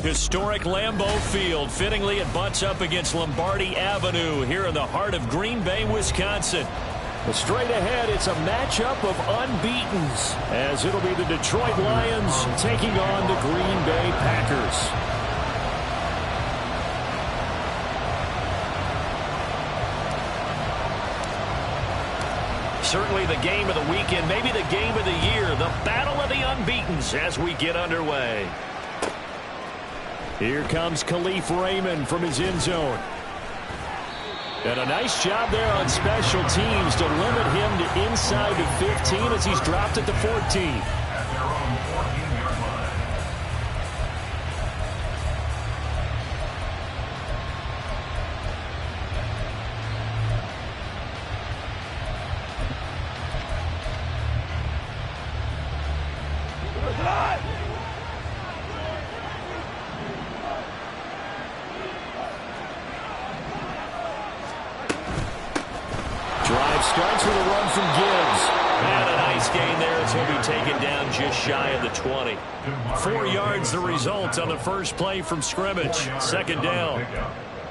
Historic Lambeau Field. Fittingly, it butts up against Lombardi Avenue here in the heart of Green Bay, Wisconsin. But straight ahead, it's a matchup of unbeatens, as it'll be the Detroit Lions taking on the Green Bay Packers. Certainly the game of the weekend, maybe the game of the year, the battle of the unbeatens as we get underway. Here comes Khalif Raymond from his end zone. And a nice job there on special teams to limit him to inside the 15 as he's dropped at the 14. Starts with a run from Gibbs. And a nice gain there as he'll be taken down just shy of the 20. 4 yards the result on the first play from scrimmage. Second down.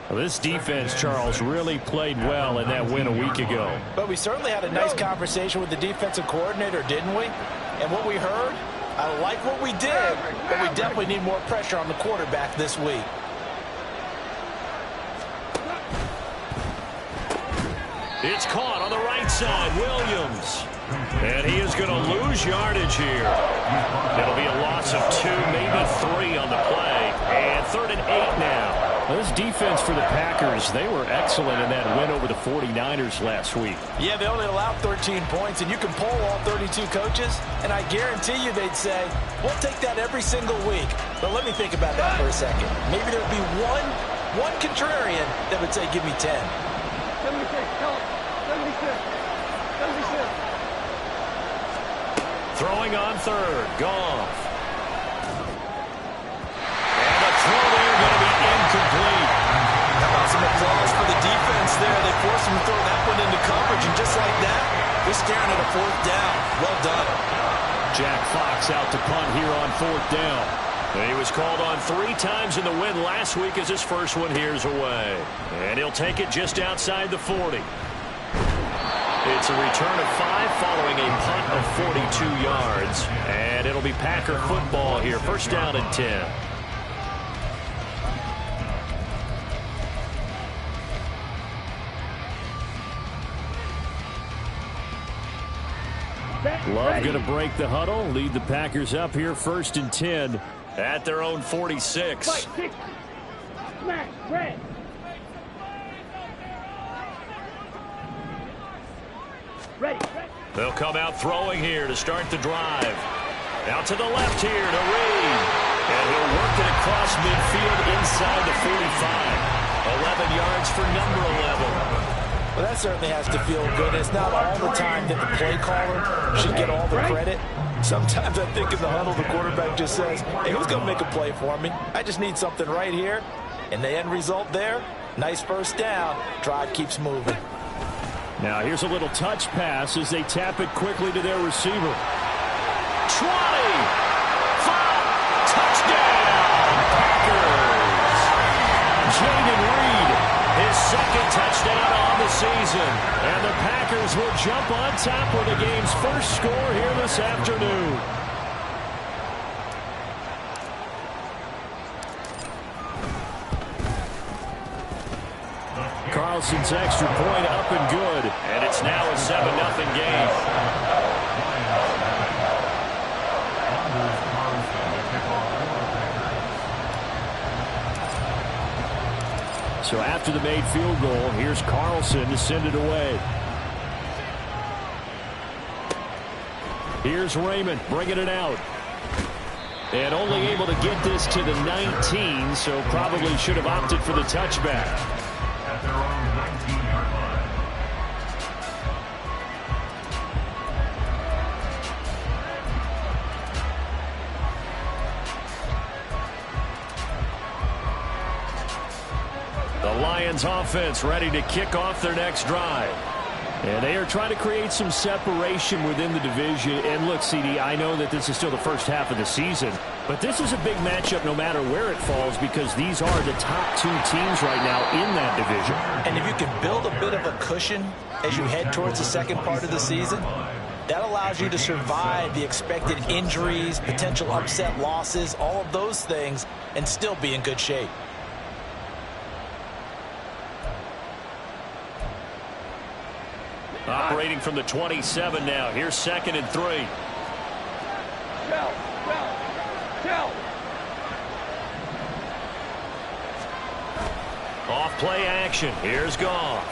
Well, this defense, Charles, really played well in that win a week ago. But we certainly had a nice conversation with the defensive coordinator, didn't we? And what we heard, I like what we did, but we definitely need more pressure on the quarterback this week. It's caught on the right side, Williams. And he is going to lose yardage here. It'll be a loss of 2, maybe 3 on the play. And 3rd and 8 now. Well, this defense for the Packers, they were excellent in that win over the 49ers last week. Yeah, they only allowed 13 points, and you can poll all 32 coaches, and I guarantee you they'd say, we'll take that every single week. But let me think about that for a second. Maybe there'd be one contrarian that would say, give me 10. 76, tell him. 76. 76. Throwing on 3rd. Goff. And the throw there going to be incomplete. How about some applause for the defense there? They forced him to throw that one into coverage, and just like that, they're staring at a 4th down. Well done. Jack Fox out to punt here on 4th down. He was called on 3 times in the win last week as his first one here's away. And he'll take it just outside the 40. It's a return of 5 following a punt of 42 yards. And it'll be Packer football here. First down and 10. Love going to break the huddle, lead the Packers up here 1st and 10 at their own 46. Ready. They'll come out throwing here to start the drive. Out to the left here to Reed. And he'll work it across midfield inside the 45. 11 yards for number 11. Well, that certainly has to feel good. It's not all the time that the play caller should get all the credit. Sometimes I think in the huddle, the quarterback just says, hey, who's going to make a play for me? I just need something right here. And the end result there, nice first down. Drive keeps moving. Now here's a little touch pass as they tap it quickly to their receiver. 20! 5! Touchdown! Packers! Jaden Reed, his 2nd touchdown on the season. And the Packers will jump on top with the game's first score here this afternoon. Carlson's extra point up and good. And it's now a 7-0 game. So after the made field goal, here's Carlson to send it away. Here's Raymond bringing it out. And only able to get this to the 19, so probably should have opted for the touchback. The Lions offense ready to kick off their next drive. And they are trying to create some separation within the division. And look, CD, I know that this is still the first half of the season, but this is a big matchup no matter where it falls because these are the top two teams right now in that division. And if you can build a bit of a cushion as you head towards the second part of the season, that allows you to survive the expected injuries, potential upset losses, all of those things, and still be in good shape. Operating from the 27 now. Here's 2nd and 3. Off play action. Here's Goff.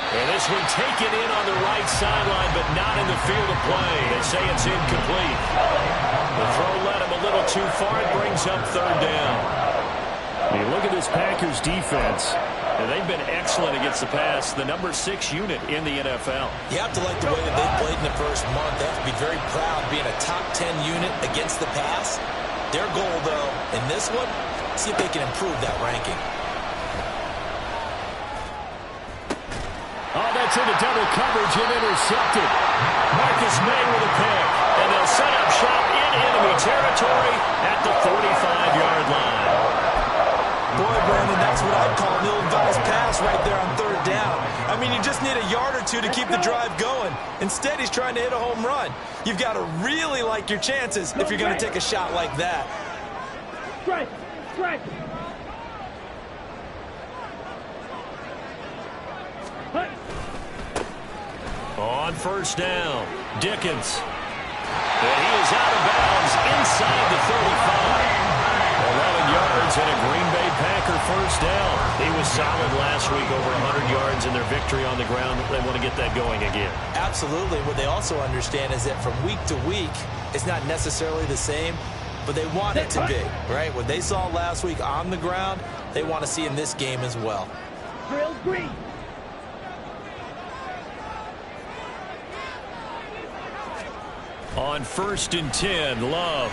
And this one taken in on the right sideline, but not in the field of play. They say it's incomplete. The throw led him a little too far. It brings up 3rd down. You look at this Packers defense. They've been excellent against the pass, the number 6 unit in the NFL. You have to like the way that they played in the first month. They have to be very proud being a top 10 unit against the pass. Their goal, though, in this one, see if they can improve that ranking. Oh, that's into double coverage and intercepted. Marcus May with a pick. And they'll set up shop in enemy territory at the 45-yard line. Boy, Brandon, that's what I'd call an ill-advised pass right there on 3rd down. I mean, you just need a yard or two to keep the drive going. Instead, he's trying to hit a home run. You've got to really like your chances if you're going to take a shot like that. Strike! Strike! On 1st down, Dickens. And he is out of bounds inside the 35. 11 yards and a Green Bay Packer 1st down. He was solid last week, over 100 yards in their victory on the ground. They want to get that going again. Absolutely. What they also understand is that from week to week, it's not necessarily the same, but they want it to be, right? What they saw last week on the ground, they want to see in this game as well. Drill green. On 1st and 10, Love.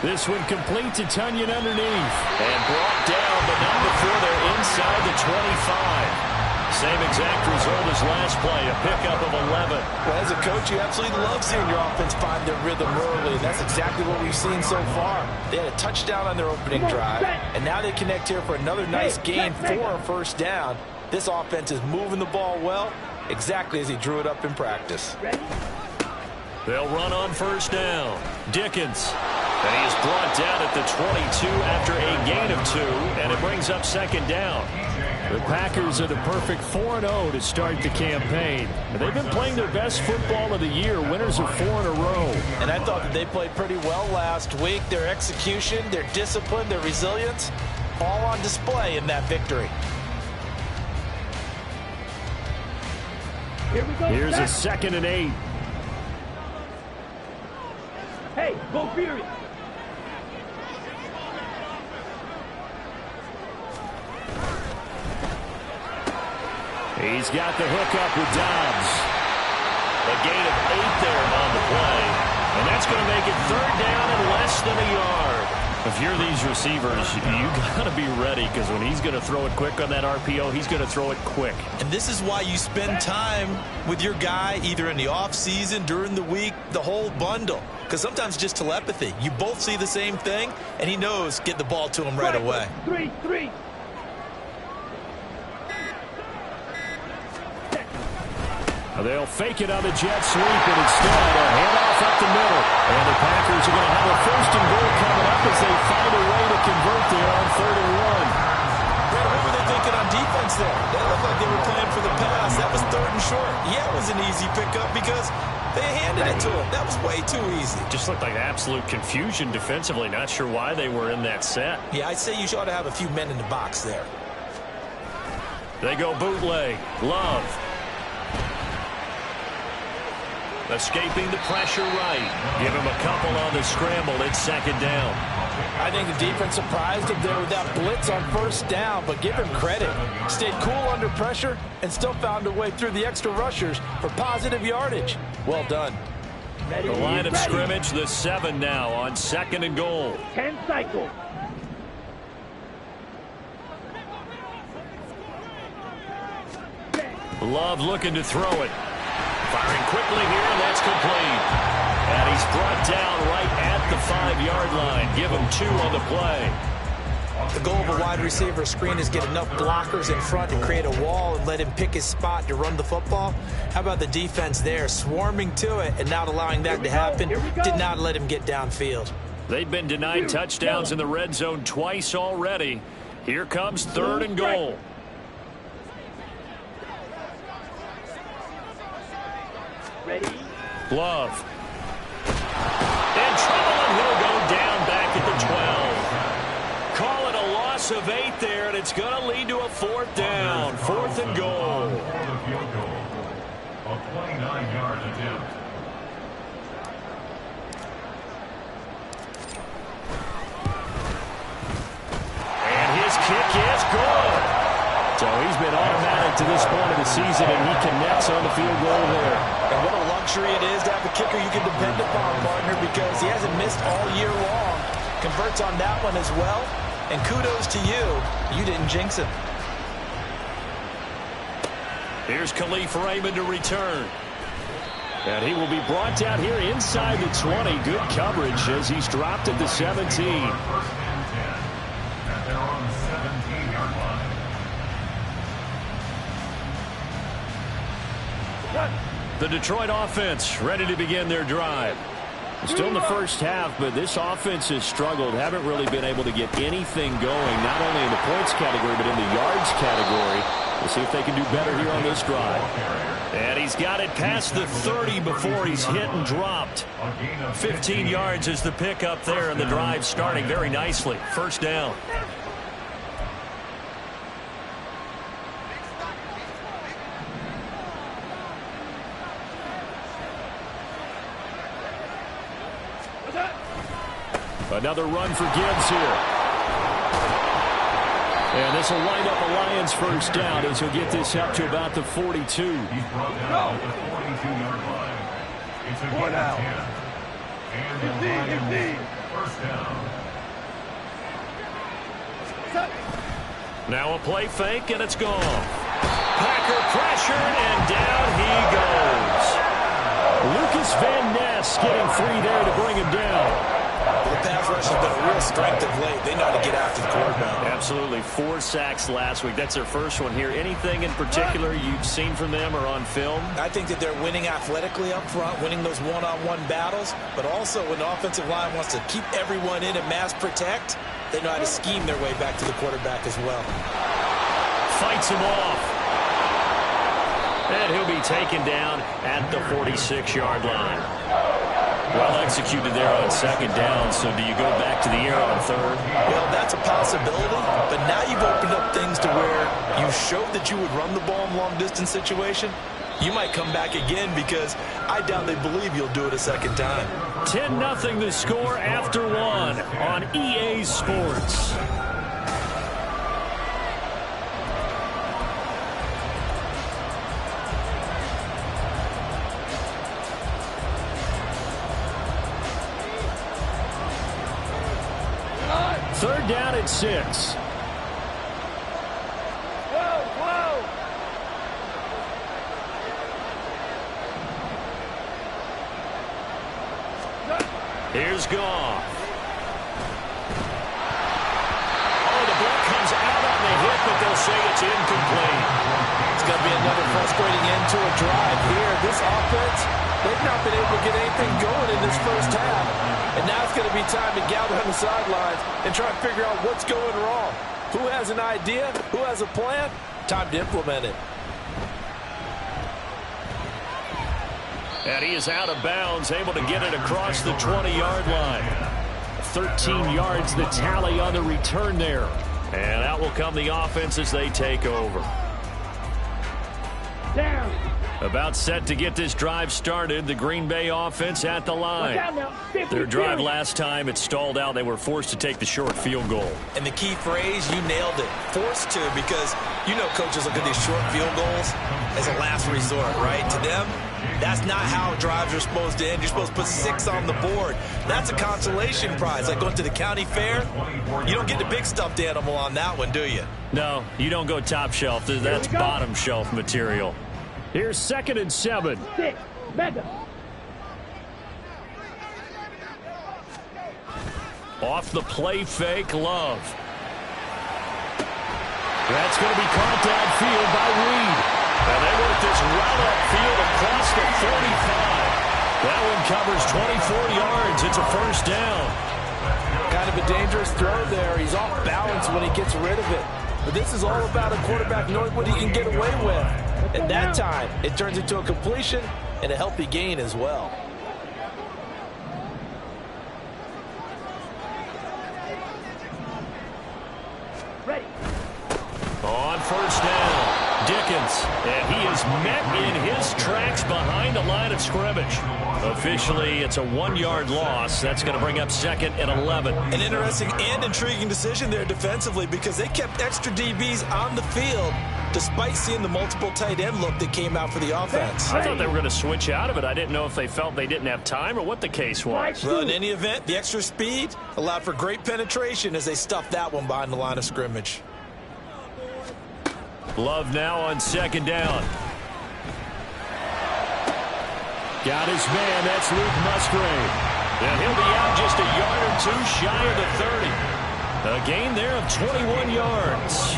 This one complete to Tunyon underneath. And brought down, but not before they're inside the 25. Same exact result as last play, a pickup of 11. Well, as a coach, you absolutely love seeing your offense find their rhythm early, and that's exactly what we've seen so far. They had a touchdown on their opening drive, and now they connect here for another nice gain for a 1st down. This offense is moving the ball well, exactly as he drew it up in practice. They'll run on 1st down. Dickens. And he is brought down at the 22 after a gain of 2, and it brings up 2nd down. The Packers are the perfect 4-0 to start the campaign. They've been playing their best football of the year, winners of 4 in a row. And I thought that they played pretty well last week. Their execution, their discipline, their resilience, all on display in that victory. Here we go. Here's a 2nd and 8. Hey, go Fury. He's got the hook up with Dobbs. A gain of 8 there on the play. And that's going to make it 3rd down and less than a yard. If you're these receivers, you got to be ready because when he's going to throw it quick on that RPO, he's going to throw it quick. And this is why you spend time with your guy either in the offseason, during the week, the whole bundle. Because sometimes just telepathy. You both see the same thing, and he knows get the ball to him right away. 3-3. They'll fake it on the jet sweep, and instead a handoff up the middle. And the Packers are going to have a 1st and goal coming up as they find a way to convert there on 3rd and 1. Brad, what were they thinking on defense there? They looked like they were playing for the pass. That was 3rd and short. Yeah, it was an easy pickup because they handed it to him. That was way too easy. Just looked like absolute confusion defensively. Not sure why they were in that set. Yeah, I'd say you ought to have a few men in the box there. They go bootleg. Love. Escaping the pressure right. Give him a couple on the scramble. It's 2nd down. I think the defense surprised him there with that blitz on 1st down, but give him credit. Stayed cool under pressure and still found a way through the extra rushers for positive yardage. Well done. The line of scrimmage, the 7 now on 2nd and goal. 10 cycles. Love looking to throw it. Firing quickly here, and that's complete. And he's brought down right at the 5-yard line. Give him 2 on the play. The goal of a wide receiver screen is get enough blockers in front to create a wall and let him pick his spot to run the football. How about the defense there, swarming to it and not allowing that to happen? Did not let him get downfield. They've been denied touchdowns in the red zone twice already. Here comes 3rd and goal. Ready? Love. In trouble, and he'll go down back at the 12. Call it a loss of 8 there, and it's going to lead to a 4th down. 4th and goal. A 29-yard attempt. And his kick is good. So he's been automatic to this point of the season, and he connects on the field goal there. And what a luxury it is to have a kicker you can depend upon, partner, because he hasn't missed all year long. Converts on that one as well. And kudos to you. You didn't jinx him. Here's Khalif Raymond to return. And he will be brought down here inside the 20. Good coverage as he's dropped at the 17. First and 10. And they're on the 17-yard line. The Detroit offense ready to begin their drive. Still in the first half, but this offense has struggled. Haven't really been able to get anything going, not only in the points category, but in the yards category. We'll see if they can do better here on this drive. And he's got it past the 30 before he's hit and dropped. 15 yards is the pickup there, and the drive starting very nicely. First down. Another run for Gibbs here. And this will wind up a Lions first down as he'll get this up to about the 42. He's brought down at the 42-yard line. It's a One out. 10. And the Lions first down. Now a play fake, and it's gone. Packer pressured, and down he goes. Lucas Van Ness getting free there to bring him down. The pass rush has been a real strength of late. They know how to get after the quarterback. Absolutely. 4 sacks last week. That's their first one here. Anything in particular you've seen from them or on film? I think that they're winning athletically up front, winning those one-on-one battles, but also when the offensive line wants to keep everyone in and mass protect, they know how to scheme their way back to the quarterback as well. Fights him off. And he'll be taken down at the 46-yard line. Well executed there on second down, so do you go back to the air on third? Well, that's a possibility, but now you've opened up things to where you showed that you would run the ball in long-distance situation. You might come back again because I doubt they believe you'll do it a second time. 10-0 the score after 1 on EA Sports. Third down at 6. Here's Goff. Oh, the ball comes out on the hit, but they'll say it's incomplete. It's going to be another frustrating end to a drive here. This offense, they've not been able to get anything going in this first half. And now it's going to be time to gather on the sidelines and try and figure out what's going wrong. Who has an idea? Who has a plan? Time to implement it. And he is out of bounds, able to get it across the 20-yard line. 13 yards, the tally on the return there. And out will come the offense as they take over. Down. About set to get this drive started. The Green Bay offense at the line. Their drive last time, it stalled out. They were forced to take the short field goal. And the key phrase, you nailed it. Forced to, because you know coaches look at these short field goals as a last resort, right? To them, that's not how drives are supposed to end. You're supposed to put 6 on the board. That's a consolation prize. Like going to the county fair, you don't get the big stuffed animal on that one, do you? No, you don't go top shelf. That's bottom shelf material. Here's 2nd and 7. 6, Mega. Off the play fake, Love. That's going to be caught downfield by Reed. And they work this route upfield across the 45. That one covers 24 yards. It's a first down. Kind of a dangerous throw there. He's off balance when he gets rid of it. But this is all about a quarterback knowing what he can get away with. At that time, it turns into a completion and a healthy gain as well. Ready. On first down, Dickens. And he is met in his tracks behind the line of scrimmage. Officially, it's a 1-yard loss. That's going to bring up 2nd and 11. An interesting and intriguing decision there defensively because they kept extra DBs on the field despite seeing the multiple tight end look that came out for the offense. I thought they were going to switch out of it. I didn't know if they felt they didn't have time or what the case was. Well, in any event, the extra speed allowed for great penetration as they stuffed that one behind the line of scrimmage. Love now on 2nd down. Got his man, that's Luke Musgrave. And he'll be out just a yard or two shy of the 30. A gain there of 21 yards.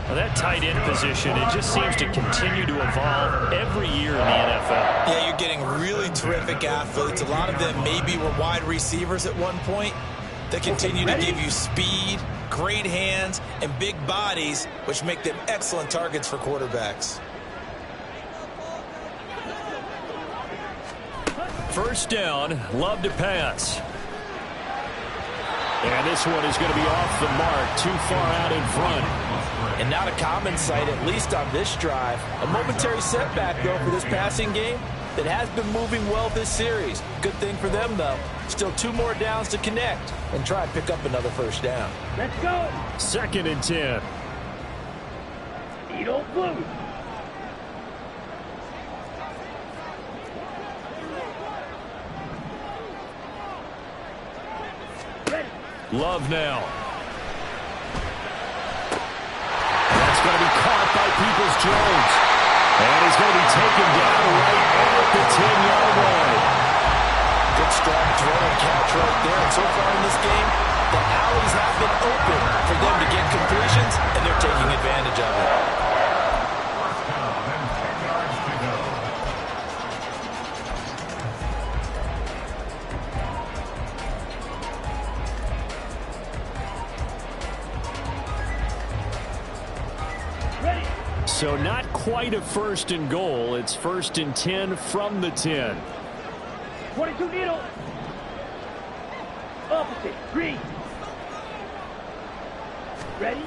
Now that tight end position, it just seems to continue to evolve every year in the NFL. Yeah, you're getting really terrific athletes. A lot of them maybe were wide receivers at one point. They continue to give you speed, great hands, and big bodies, which make them excellent targets for quarterbacks. First down, Love to pass. And this one is going to be off the mark, too far out in front. And not a common sight, at least on this drive. A momentary setback, though, for this passing game that has been moving well this series. Good thing for them, though. Still 2 more downs to connect and try and pick up another first down. Let's go. 2nd and 10. You don't lose. Ready. Love now. That's going to be caught by Peoples-Jones. And he's going to be taken down right at the 10-yard line. Good strong throw and catch right there. And so far in this game, the alleys have been open for them to get completions, and they're taking advantage of it. First down and 10 yards to go. Ready. So not quite a 1st and goal. It's 1st and 10 from the 10. 22 needle. Opposite. Green. Ready.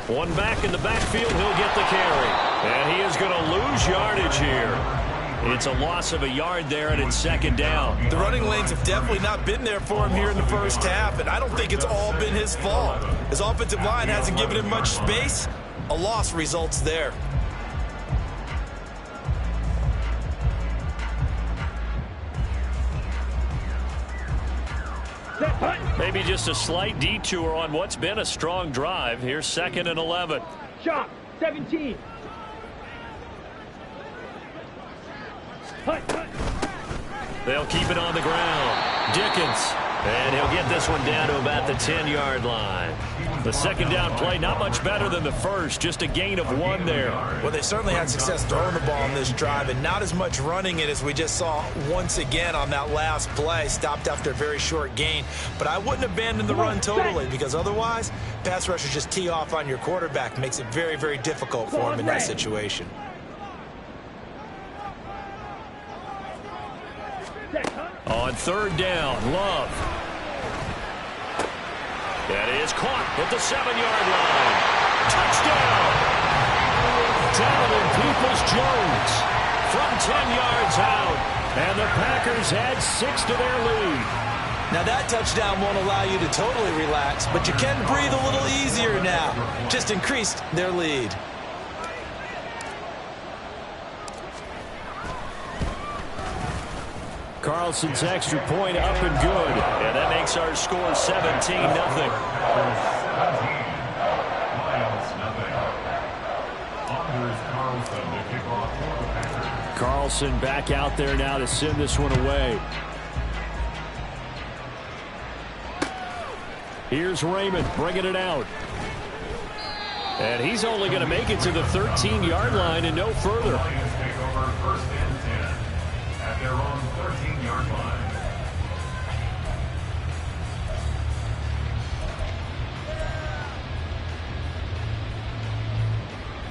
One back in the backfield. He'll get the carry. And he is going to lose yardage here. It's a loss of a yard there, and it's 2nd down. The running lanes have definitely not been there for him here in the first half, and I don't think it's all been his fault. His offensive line hasn't given him much space. A loss results there. Maybe just a slight detour on what's been a strong drive. Here's 2nd and 11. Shot. 17. Hut. They'll keep it on the ground. Dickens. And he'll get this one down to about the 10-yard line. The 2nd down play, not much better than the first. Just a gain of 1 there. Well, they certainly had success throwing the ball in this drive and not as much running it as we just saw once again on that last play. Stopped after a very short gain. But I wouldn't abandon the run totally because otherwise, pass rushers just tee off on your quarterback. Makes it very, very difficult for him in that situation. On 3rd down, Love. That is caught at the 7-yard line. Touchdown! Donovan Peoples-Jones from 10 yards out. And the Packers add 6 to their lead. Now that touchdown won't allow you to totally relax, but you can breathe a little easier now. Just increased their lead. Carlson's extra point up and good. And that makes our score 17-0. Miles, nothing. Anders Carlson. Carlson back out there now to send this one away. Here's Raymond bringing it out. And he's only going to make it to the 13-yard line and no further. Lions take over 1st and 10 at their own 13-yard line.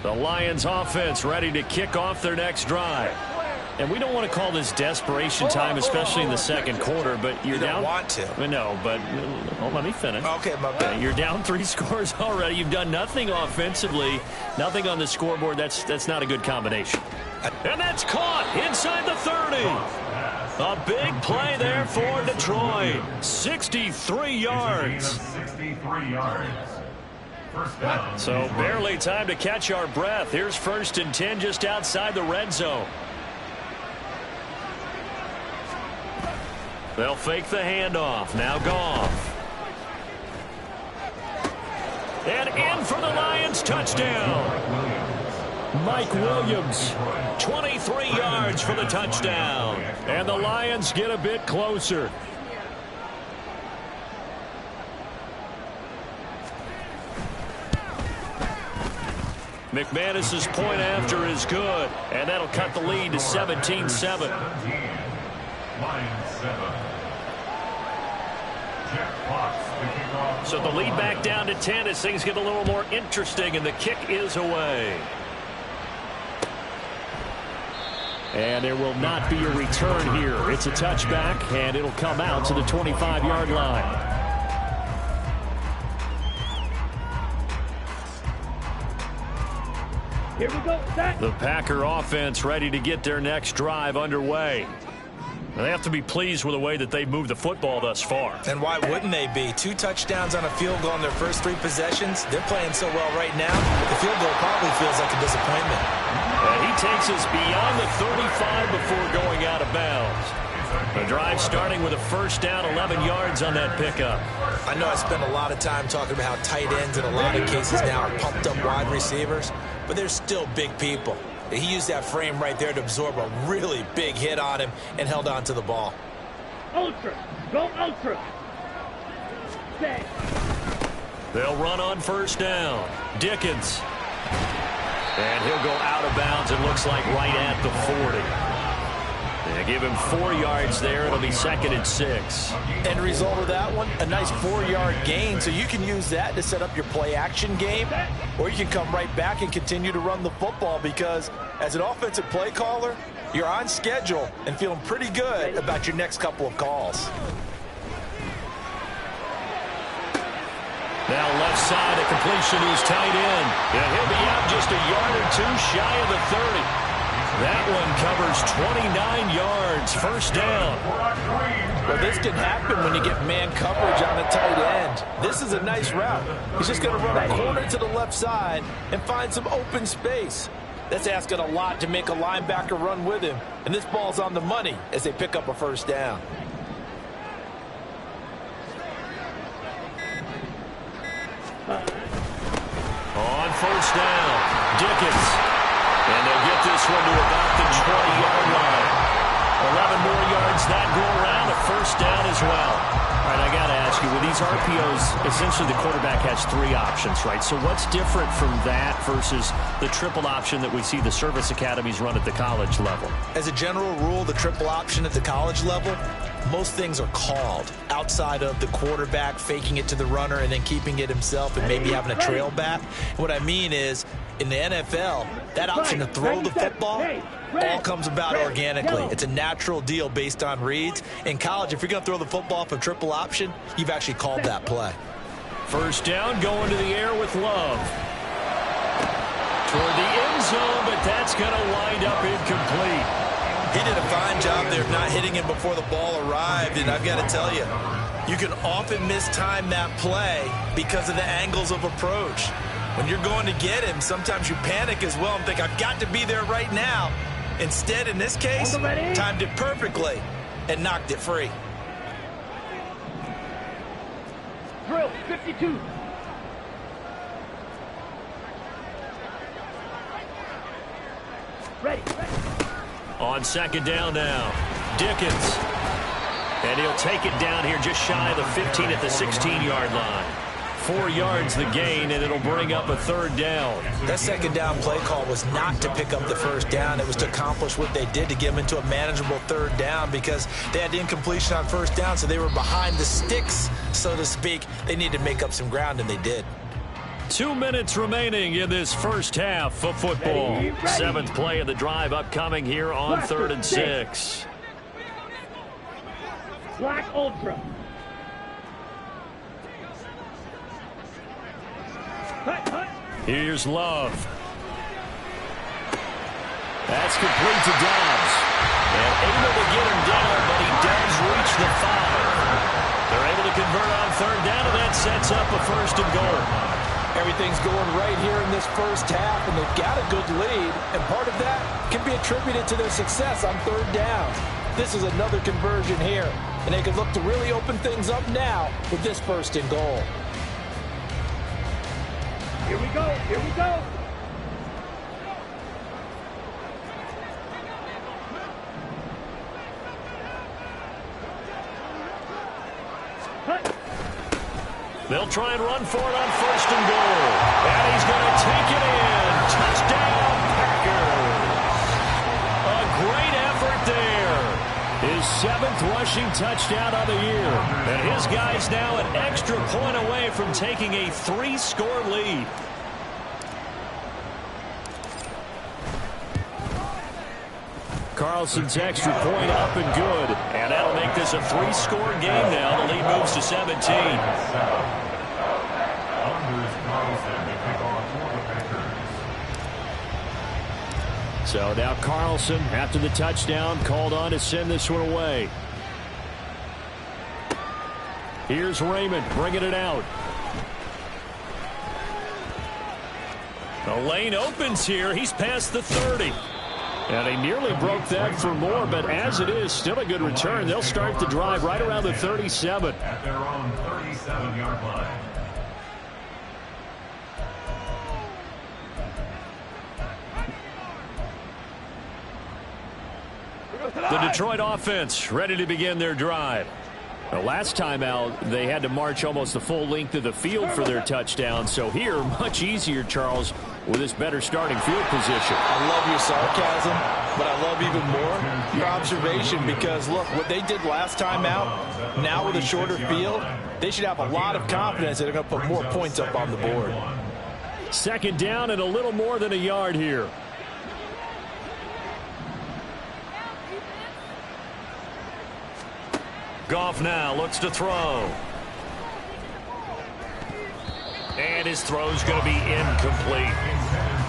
The Lions offense ready to kick off their next drive. And we don't want to call this desperation time, especially in the second quarter, but you're down. You don't want to. No, but let me finish. Okay, my bad. You're down 3 scores already. You've done nothing offensively, nothing on the scoreboard. That's not a good combination. And that's caught inside the 30. A big play there for Detroit. 63 yards. 63 yards. First down. So barely time to catch our breath. Here's 1st and 10 just outside the red zone. They'll fake the handoff. Now Goff. And in for the Lions touchdown. Mike Williams, 23 yards for the touchdown. And the Lions get a bit closer. McManus's point after is good, and that'll cut the lead to 17-7. Lions 7. Jeff Fox to kick off. So the lead back down to 10 as things get a little more interesting, and the kick is away. And there will not be a return here. It's a touchback, and it'll come out to the 25-yard line. Here we go. Set. The Packer offense ready to get their next drive underway. They have to be pleased with the way that they've moved the football thus far. And why wouldn't they be? 2 touchdowns on a field goal in their first 3 possessions. They're playing so well right now, the field goal probably feels like a disappointment. And he takes us beyond the 35 before going out of bounds. The drive starting with a first down, 11 yards on that pickup. I know I spend a lot of time talking about how tight ends in a lot of cases now are pumped up wide receivers, but they're still big people. He used that frame right there to absorb a really big hit on him and held on to the ball. Ultra. Go ultra. Set. They'll run on first down. Dickens. And he'll go out of bounds, it looks like right at the 40. They give him 4 yards there. It'll be 2nd and 6. End result of that one, a nice 4-yard gain. So you can use that to set up your play-action game, or you can come right back and continue to run the football because as an offensive play caller, you're on schedule and feeling pretty good about your next couple of calls. Now left side, a completion is tight end. And he'll be out just a yard or 2 shy of the 30. That one covers 29 yards. First down. Well, this can happen when you get man coverage on the tight end. This is a nice route. He's just going to run a corner to the left side and find some open space. That's asking a lot to make a linebacker run with him. And this ball's on the money as they pick up a first down. On first down, Dickens. And they'll get this one to about the 20-yard line. 11 more yards that go around, a first down as well. All right, I got to ask you, with these RPOs, essentially the quarterback has 3 options, right? So what's different from that versus the triple option that we see the service academies run at the college level? As a general rule, the triple option at the college level, most things are called outside of the quarterback faking it to the runner and then keeping it himself and maybe having a trail back. What I mean is, in the NFL, that option to throw the football all comes about organically. It's a natural deal based on reads. In college, if you're going to throw the football for triple option, you've actually called that play. First down, going to the air with Love. Toward the end zone, but that's going to wind up incomplete. He did a fine job there of not hitting him before the ball arrived, and I've got to tell you, you can often mistime that play because of the angles of approach. When you're going to get him, sometimes you panic as well and think, I've got to be there right now. Instead, in this case, timed it perfectly and knocked it free. Drill 52. Ready. On second down now, Dickens. And he'll take it down here just shy of the 15 at the 16-yard line. 4 yards the gain, and it'll bring up a third down. That second down play call was not to pick up the first down. It was to accomplish what they did to get them into a manageable third down because they had incompletion on first down, so they were behind the sticks, so to speak. They needed to make up some ground, and they did. 2 minutes remaining in this first half of football. Ready. 7th play of the drive upcoming here on Black 3rd and 6. Black Ultra. Hut, hut. Here's Love. That's complete to Dobbs. And able to get him down, but he does reach the 5. They're able to convert on third down, and that sets up a 1st and goal. Everything's going right here in this first half, and they've got a good lead, and part of that can be attributed to their success on third downs. This is another conversion here, and they can look to really open things up now with this 1st and goal. Here we go. Here we go. Hut. They'll try and run for it on 1st and goal. And he's going to take it in. Touchdown, Packers. A great effort there. His 7th rushing touchdown of the year. And his guys now an extra point away from taking a 3-score lead. Carlson's extra point up and good. And that'll make this a 3-score game now. The lead moves to 17. So now Carlson, after the touchdown, called on to send this one away. Here's Raymond bringing it out. The lane opens here. He's past the 30. And he nearly broke that for more, but as it is, still a good return. They'll start the drive right around the 37. At their own 37-yard line. The Detroit offense ready to begin their drive. Now, last time out, they had to march almost the full length of the field for their touchdown. So here, much easier, Charles, with this better starting field position. I love your sarcasm, but I love even more your observation because, look, what they did last time out, now with a shorter field, they should have a lot of confidence that they're going to put more points up on the board. 2nd down and a little more than a yard here. Goff now looks to throw. And his throw's going to be incomplete.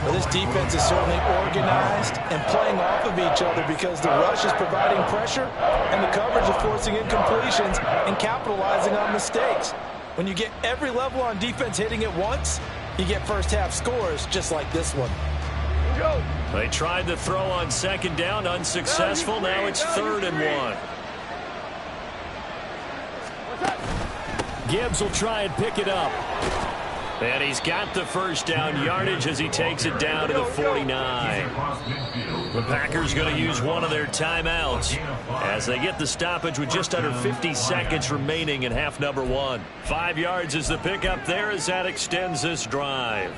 Well, this defense is certainly organized and playing off of each other because the rush is providing pressure and the coverage is forcing incompletions and capitalizing on mistakes. When you get every level on defense hitting at once, you get first half scores just like this one. They tried the throw on 2nd down, unsuccessful. Now it's 3rd and 1. Gibbs will try and pick it up. And he's got the 1st down yardage as he takes it down to the 49. The Packers going to use one of their timeouts as they get the stoppage with just under 50 seconds remaining in half number 1. 5 yards is the pickup there as that extends this drive.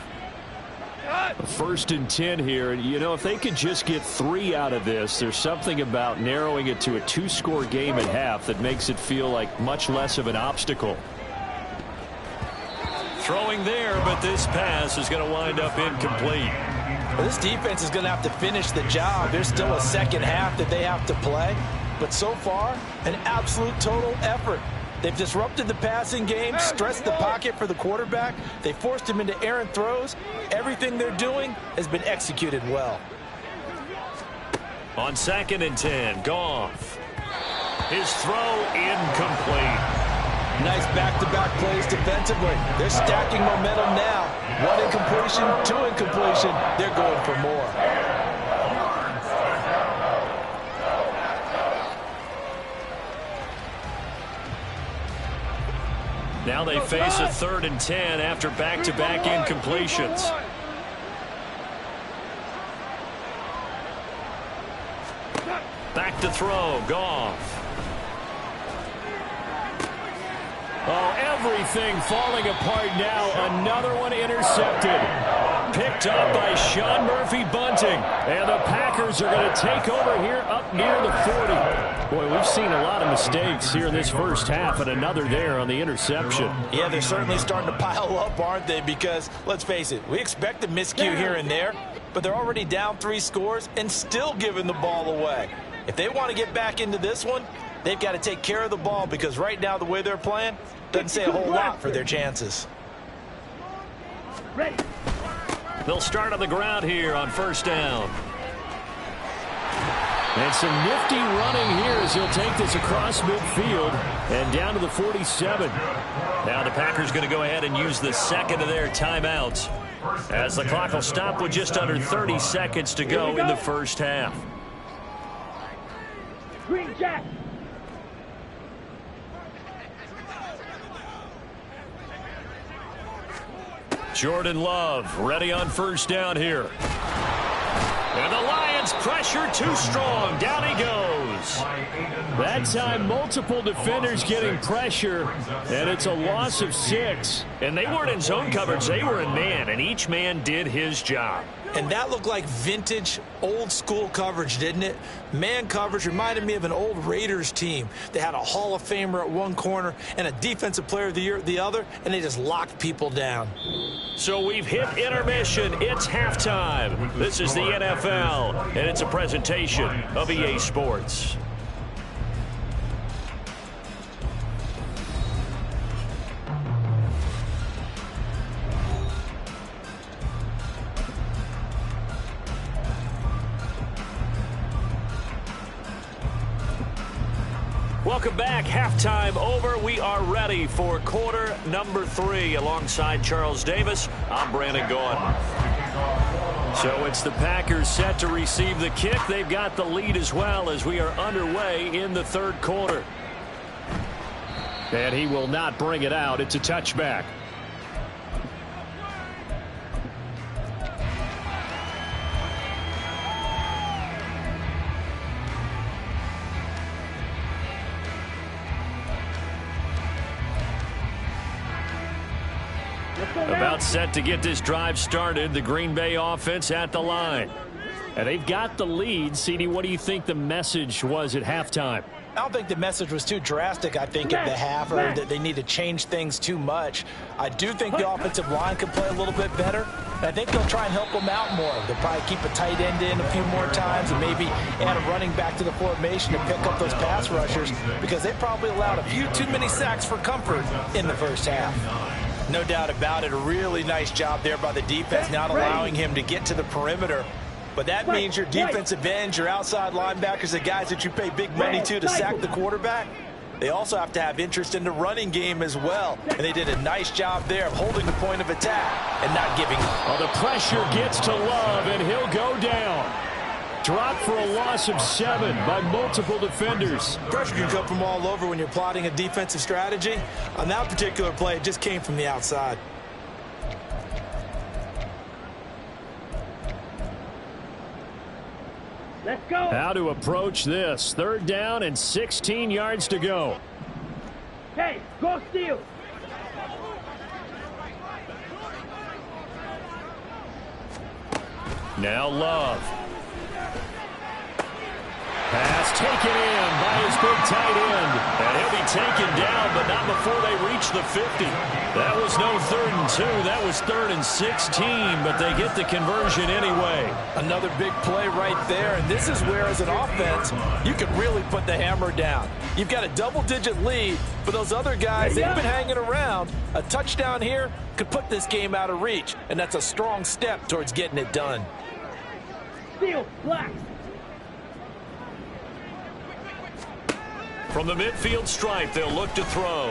1st and 10 here, and you know, if they could just get 3 out of this, there's something about narrowing it to a 2-score game at half that makes it feel like much less of an obstacle. Throwing there, but this pass is going to wind up incomplete. Well, this defense is going to have to finish the job. There's still a second half that they have to play, but so far, an absolute total effort. They've disrupted the passing game, stressed the pocket for the quarterback. They forced him into errant throws. Everything they're doing has been executed well. On 2nd and 10, Goff. His throw incomplete. Nice back-to-back plays defensively. They're stacking momentum now. 1 incompletion, 2 incompletion. They're going for more. Now they face a 3rd and 10 after back-to-back incompletions. throw. Goff. Oh, everything falling apart now. Another one intercepted. Picked up by Sean Murphy-Bunting. And the Packers are going to take over here up near the 40. Boy, we've seen a lot of mistakes here in this first half, and another there on the interception. Yeah, they're certainly starting to pile up, aren't they? Because, let's face it, we expect a miscue here and there, but they're already down 3 scores and still giving the ball away. If they want to get back into this one, they've got to take care of the ball, because right now the way they're playing doesn't say a whole lot for their chances. Ready. They'll start on the ground here on first down. And some nifty running here as he'll take this across midfield and down to the 47. Now the Packers going to go ahead and use the second of their timeouts as the clock will stop with just under 30 seconds to go in the first half. Green Jack. Jordan Love ready on first down here. And the Lions pressure too strong. Down he goes. That time multiple defenders getting pressure, and it's a loss of 6. And they weren't in zone coverage. They were in man, and each man did his job. And that looked like vintage, old-school coverage, didn't it? Man coverage reminded me of an old Raiders team. They had a Hall of Famer at one corner and a Defensive Player of the Year at the other, and they just locked people down. So we've hit intermission. It's halftime. This is the NFL, and it's a presentation of EA Sports. Welcome back. Halftime over. We are ready for quarter number 3. Alongside Charles Davis, I'm Brandon Gaudin. So it's the Packers set to receive the kick. They've got the lead as well as we are underway in the third quarter. And he will not bring it out. It's a touchback. About set to get this drive started. The Green Bay offense at the line. And they've got the lead. CD, what do you think the message was at halftime? I don't think the message was too drastic, I think, at the half, or that they need to change things too much. I do think the offensive line could play a little bit better. And I think they'll try and help them out more. They'll probably keep a tight end in a few more times and maybe add a running back to the formation to pick up those pass rushers, because they probably allowed a few too many sacks for comfort in the first half. No doubt about it. A really nice job there by the defense, not allowing him to get to the perimeter. But that means your defensive ends, your outside linebackers, the guys that you pay big money to sack the quarterback, they also have to have interest in the running game as well. And they did a nice job there of holding the point of attack and not giving up. Well, the pressure gets to Love, and he'll go down. Dropped for a loss of 7 by multiple defenders. Pressure can come from all over when you're plotting a defensive strategy. On that particular play, it just came from the outside. Let's go. How to approach this. Third down and 16 yards to go. Hey, go steal. Now Love. Pass taken in by his big tight end. And he'll be taken down, but not before they reach the 50. That was no 3rd and 2. That was 3rd and 16, but they get the conversion anyway. Another big play right there, and this is where, as an offense, you can really put the hammer down. You've got a double-digit lead, but those other guys, they've been hanging around. A touchdown here could put this game out of reach, and that's a strong step towards getting it done. Steal, black. From the midfield stripe, they'll look to throw.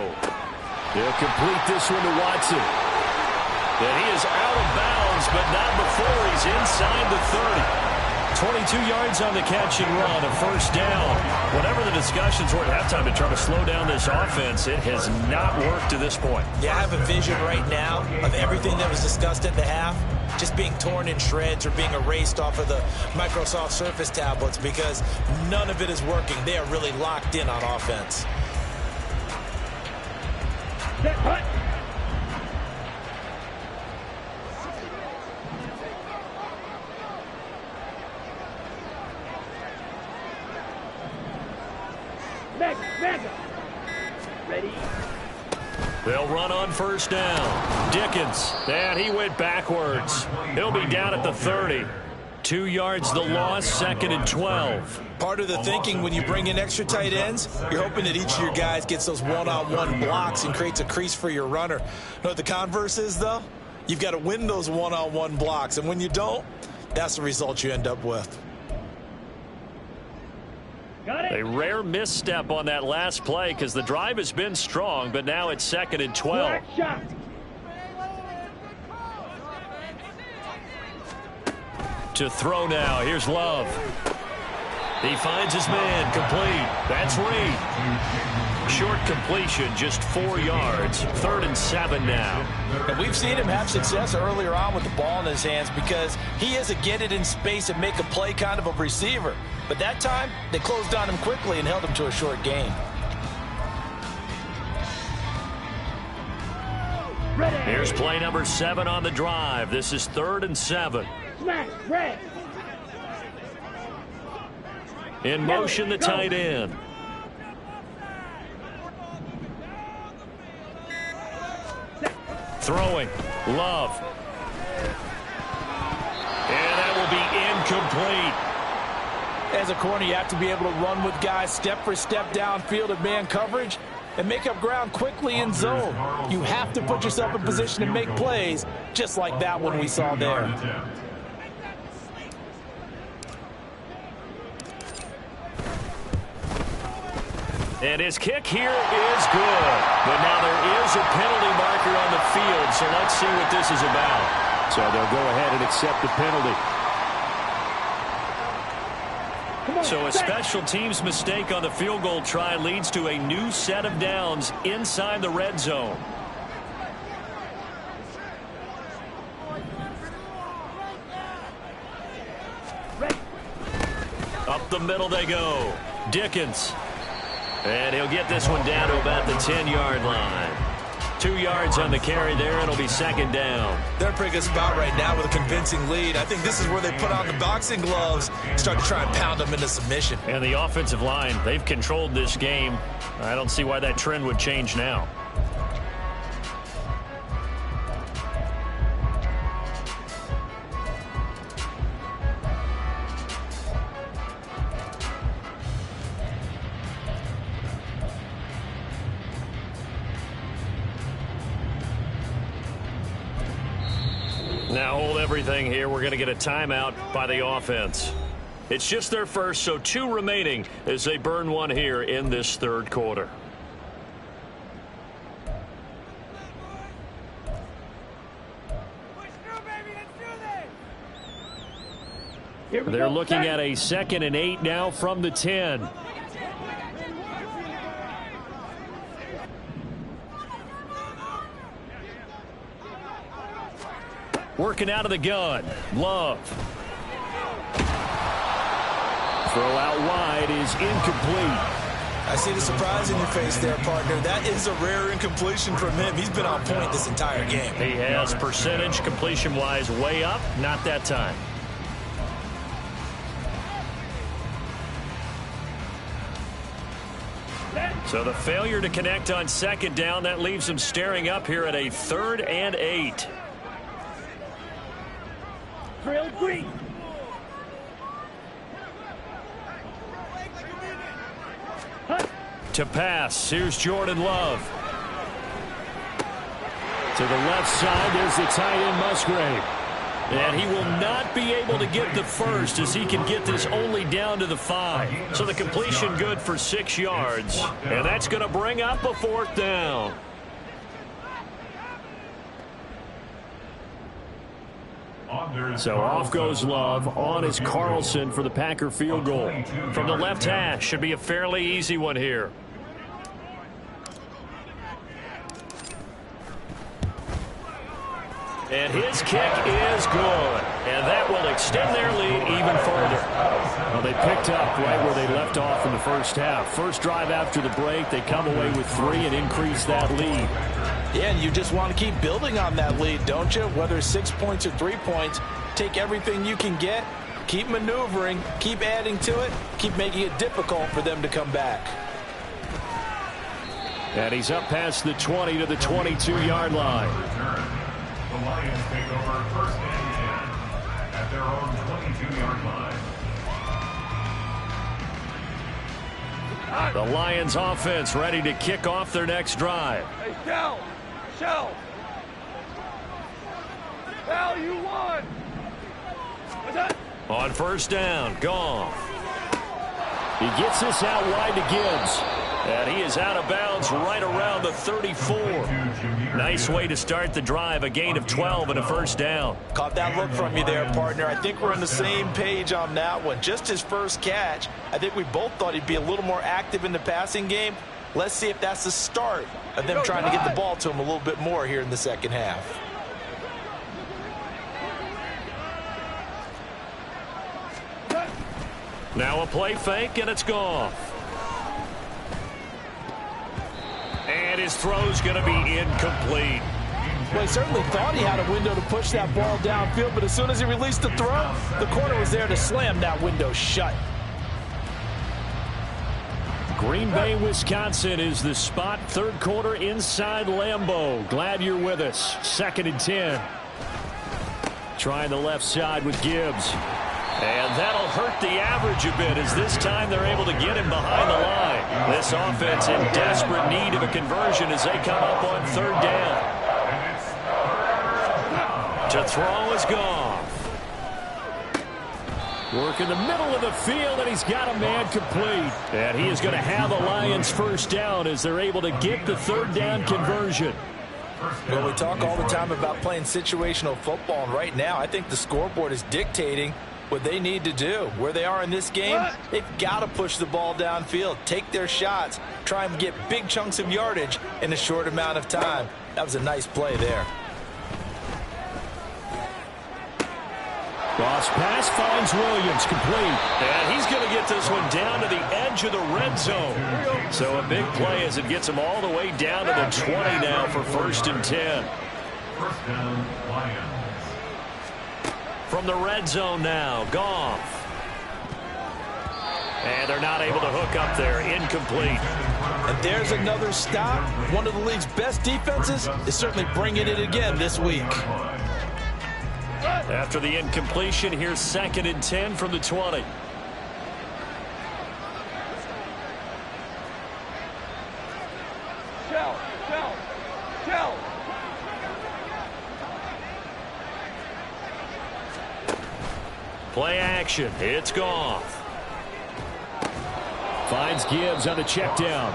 They'll complete this one to Watson. And he is out of bounds, but not before he's inside the 30. 22 yards on the catch and run, a first down. Whatever the discussions were at halftime to try to slow down this offense, it has not worked to this point. Yeah, I have a vision right now of everything that was discussed at the half just being torn in shreds or being erased off of the Microsoft Surface tablets because none of it is working. They are really locked in on offense. Set, hut. Mega. Ready? They'll run on first down. Dickens, and he went backwards. He'll be down at the 30. 2 yards the loss, 2nd and 12. Part of the thinking when you bring in extra tight ends, you're hoping that each of your guys gets those one-on-one blocks and creates a crease for your runner. You know what the converse is, though? You've got to win those one-on-one blocks, and when you don't, that's the result you end up with. Got it. A rare misstep on that last play because the drive has been strong, but now it's 2nd and 12. Black shot. To throw now. Here's Love. He finds his man. Complete. That's Reed. Short completion, just 4 yards. 3rd and 7 now. And we've seen him have success earlier on with the ball in his hands because he is a get it in space and make a play kind of a receiver. But that time, they closed on him quickly and held him to a short gain. Ready. Here's play number 7 on the drive. This is 3rd and 7. Smash. Red. In motion, the tight end. Throwing. Love. And that will be incomplete. As a corner, you have to be able to run with guys step for step downfield at man coverage and make up ground quickly in zone. You have to put yourself in position to make plays, just like that one we saw there. And his kick here is good. But now there is a penalty marker on the field, so let's see what this is about. So they'll go ahead and accept the penalty. So a special teams mistake on the field goal try leads to a new set of downs inside the red zone. Up the middle they go. Dickens. And he'll get this one down to about the 10-yard line. 2 yards on the carry there, and it'll be 2nd down. They're in a pretty good spot right now with a convincing lead. I think this is where they put on the boxing gloves, start to try and pound them into submission. And the offensive line, they've controlled this game. I don't see why that trend would change now. Now hold everything here. We're going to get a timeout by the offense. It's just their first, so 2 remaining as they burn one here in this 3rd quarter. They're looking at a 2nd and 8 now from the 10. Working out of the gun. Love. Throw out wide is incomplete. I see the surprise in your face there, partner. That is a rare incompletion from him. He's been on point this entire game. He has percentage completion-wise way up. Not that time. So the failure to connect on 2nd down, that leaves him staring up here at a 3rd and 8. Drill green. To pass, here's Jordan Love. To the left side, there's the tight end Musgrave. And he will not be able to get the first as he can get this only down to the 5. So the completion good for 6 yards. And that's going to bring up a 4th down. So off goes Love. On is Carlson for the Packer field goal. From the left hash, should be a fairly easy one here. And his kick is good. And that will extend their lead even further. Well, they picked up right where they left off in the first half. First drive after the break, they come away with 3 and increase that lead. Yeah, and you just want to keep building on that lead, don't you? Whether it's 6 points or 3 points, take everything you can get, keep maneuvering, keep adding to it, keep making it difficult for them to come back. And he's up past the 20 to the 22-yard line. The Lions take over first and 10 at their own 22-yard line. The Lions offense ready to kick off their next drive. Hey, Shell, you won. On first down, Goff. He gets this out wide to Gibbs. And he is out of bounds right around the 34. Nice way to start the drive. A gain of 12 and a first down. Caught that look from you there, partner. I think we're on the same page on that one. Just his first catch. I think we both thought he'd be a little more active in the passing game. Let's see if that's the start of them trying to get the ball to him a little bit more here in the second half. Now a play fake, and it's gone. And his throw's going to be incomplete. Well, he certainly thought he had a window to push that ball downfield, but as soon as he released the throw, the corner was there to slam that window shut. Green Bay, Wisconsin is the spot. Third quarter inside Lambeau. Glad you're with us. 2nd and 10. Trying the left side with Gibbs. And that'll hurt the average a bit as this time they're able to get him behind the line. This offense in desperate need of a conversion as they come up on third down. To throw is Goff. Work in the middle of the field, and he's got a man complete. And he is going to have the Lions first down as they're able to get the third down conversion. Well, we talk all the time about playing situational football, and right now I think the scoreboard is dictating what they need to do. Where they are in this game, they've got to push the ball downfield, take their shots, try and get big chunks of yardage in a short amount of time. That was a nice play there. Cross pass finds Williams, complete. And he's going to get this one down to the edge of the red zone. So a big play as it gets him all the way down to the 20 now for 1st and 10. First down, Lions. From the red zone now, Goff. And they're not able to hook up there. Incomplete. And there's another stop. One of the league's best defenses is certainly bringing it again this week. After the incompletion, here's 2nd and 10 from the 20. Shell. Play action. It's Goff. Finds Gibbs on the check down.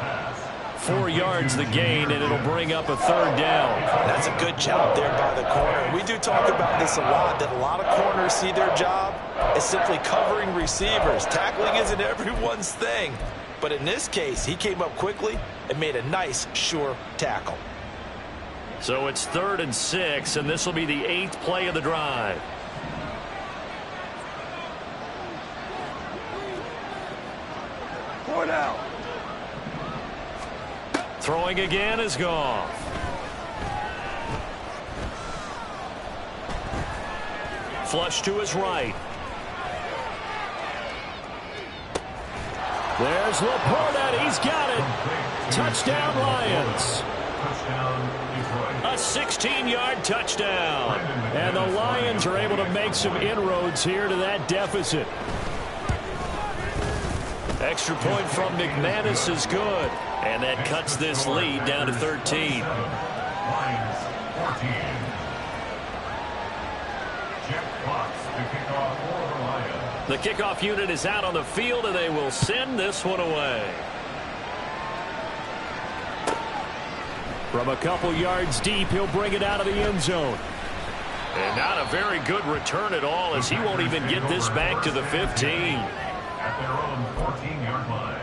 4 yards the gain, and it'll bring up a third down. That's a good job there by the corner. We do talk about this a lot, that a lot of corners see their job as simply covering receivers. Tackling isn't everyone's thing. But in this case, he came up quickly and made a nice, sure tackle. So it's 3rd and 6, and this will be the 8th play of the drive. Out. Throwing again is Goff. Flush to his right. There's Laporta. He's got it. Touchdown, Lions. A 16-yard touchdown. And the Lions are able to make some inroads here to that deficit. Extra point from McManus is good. And that cuts this lead down to 13. Lions 14. Jeff Fox, the kickoff for the Lions. The kickoff unit is out on the field, and they will send this one away. From a couple yards deep, he'll bring it out of the end zone. And not a very good return at all, as he won't even get this back to the 15. At their own 14-yard line.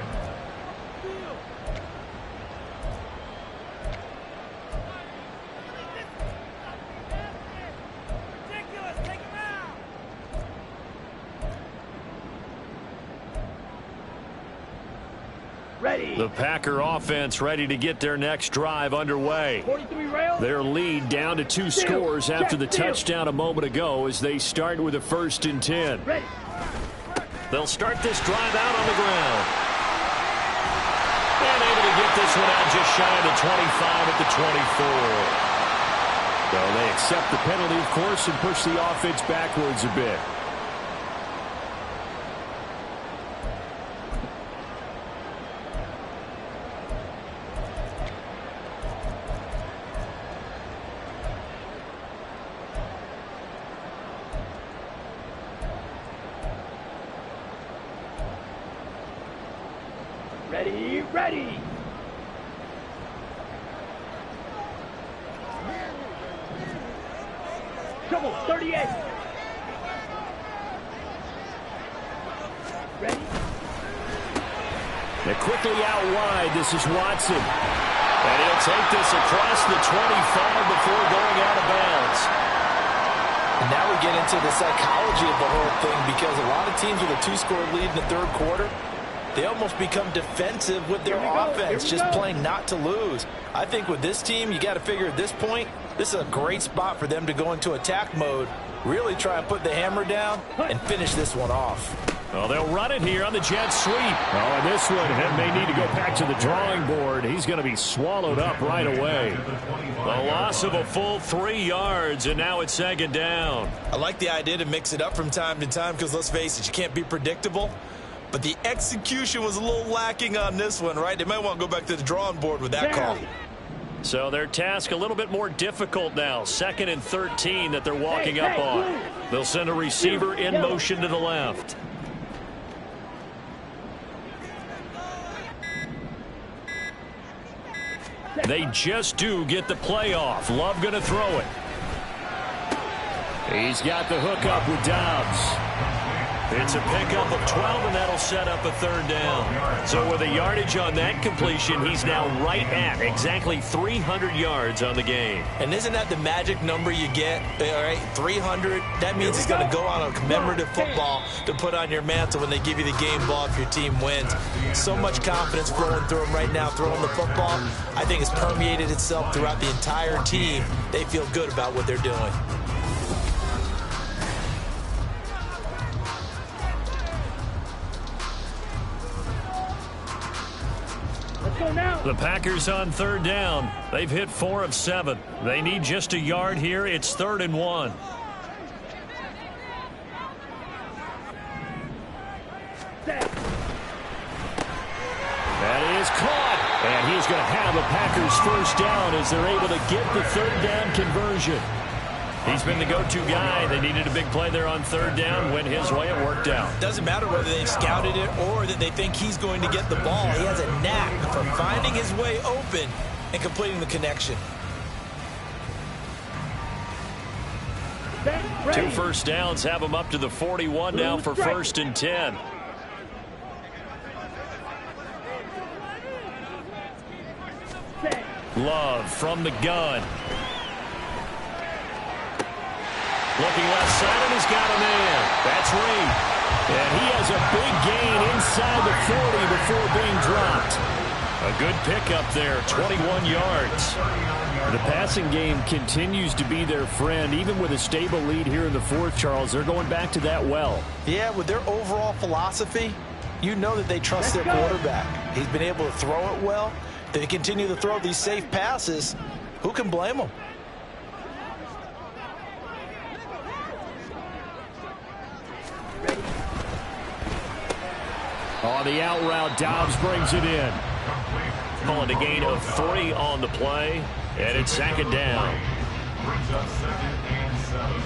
Ready. The Packer offense ready to get their next drive underway. 43 rail. Their lead down to 2 scores after the touchdown a moment ago as they start with a 1st and 10. Ready. They'll start this drive out on the ground. And able to get this one out just shy of the 25 at the 24. Well, they accept the penalty, of course, and push the offense backwards a bit. Ready, ready. Trouble, 38. Ready. They're quickly out wide. This is Watson. And he'll take this across the 25 before going out of bounds. And now we get into the psychology of the whole thing, because a lot of teams with a 2-score lead in the 3rd quarter, they almost become defensive with their offense, just playing not to lose. I think with this team, you got to figure at this point, this is a great spot for them to go into attack mode, really try and put the hammer down and finish this one off. Well, they'll run it here on the jet sweep. Oh, and this one may need to go back to the drawing board. He's going to be swallowed up right away. The loss of a full 3 yards, and now it's 2nd down. I like the idea to mix it up from time to time, because let's face it, you can't be predictable. But the execution was a little lacking on this one, right? They might want to go back to the drawing board with that call. So their task a little bit more difficult now. 2nd and 13 that they're walking up on. They'll send a receiver in motion to the left. They just do get the play off. Love going to throw it. He's got the hook up with Dobbs. It's a pickup of 12, and that'll set up a 3rd down. So with a yardage on that completion, he's now right at exactly 300 yards on the game. And isn't that the magic number you get? All right, 300. That means it's going to go on a commemorative football to put on your mantle when they give you the game ball if your team wins. So much confidence flowing through them right now, throwing the football. I think it's permeated itself throughout the entire team. They feel good about what they're doing. The Packers on 3rd down. They've hit 4 of 7. They need just a yard here. It's 3rd and 1. That is caught. And he's going to have a Packers 1st down as they're able to get the 3rd down conversion. He's been the go-to guy. They needed a big play there on 3rd down. Went his way. It worked out. Doesn't matter whether they've scouted it or that they think he's going to get the ball. He has a knack for finding his way open and completing the connection. 2 first downs have him up to the 41 now for 1st and 10. Love from the gun. Looking left side, and he's got a man. That's Reed. And he has a big gain inside the 40 before being dropped. A good pickup there, 21 yards. The passing game continues to be their friend. Even with a stable lead here in the 4th, Charles, they're going back to that well. Yeah, with their overall philosophy, you know that they trust their quarterback. He's been able to throw it well. They continue to throw these safe passes. Who can blame them? On the out route, Dobbs brings it in. Calling a gain of 3 on the play, and it's 2nd down. Brings up 2nd and 7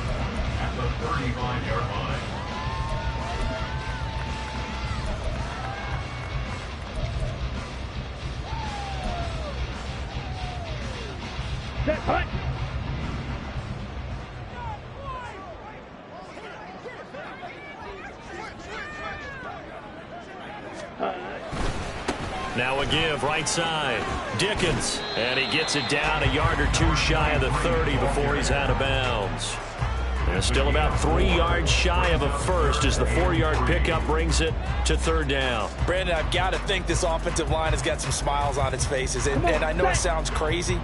at the 35-yard line. Set, hut. So a give right side. Dickens. And he gets it down a yard or two shy of the 30 before he's out of bounds. And still about 3 yards shy of a first as the 4-yard pickup brings it to third down. Brandon, I've got to think this offensive line has got some smiles on its faces. And I know it sounds crazy,